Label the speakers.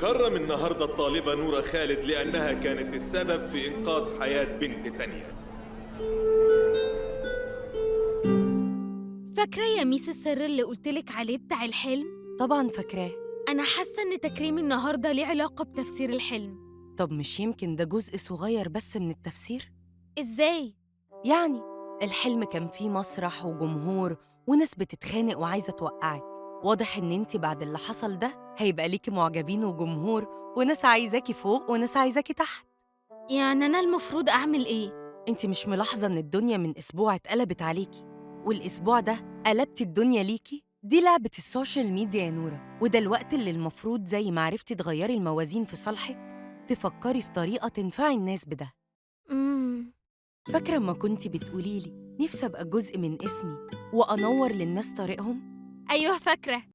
Speaker 1: هنكرم النهاردة الطالبة نورة خالد لأنها كانت السبب في إنقاذ حياة بنت تانية.
Speaker 2: فاكرة يا ميس السر اللي قلتلك عليه بتاع الحلم؟
Speaker 3: طبعاً فاكراه.
Speaker 2: أنا حاسة إن تكريم النهاردة ليه علاقة بتفسير الحلم.
Speaker 3: طب مش يمكن ده جزء صغير بس من التفسير؟
Speaker 2: إزاي؟
Speaker 3: يعني الحلم كان فيه مسرح وجمهور وناس بتتخانق وعايزة توقعك. واضح إن انتي بعد اللي حصل ده هيبقى ليكي معجبين وجمهور وناس عايزاكي فوق وناس عايزاكي تحت.
Speaker 2: يعني أنا المفروض أعمل إيه؟
Speaker 3: انتي مش ملاحظة إن الدنيا من أسبوع اتقلبت عليكي والأسبوع ده قلبتي الدنيا ليكي؟ دي لعبة السوشيال ميديا يا نورة، وده الوقت اللي المفروض زي ما عرفتي تغيري الموازين في صالحك تفكري في طريقة تنفعي الناس بده.
Speaker 2: امم
Speaker 3: فاكرة أما كنتي بتقوليلي نفسي أبقى جزء من اسمي وأنور للناس طريقهم؟
Speaker 2: أيوه فاكرة.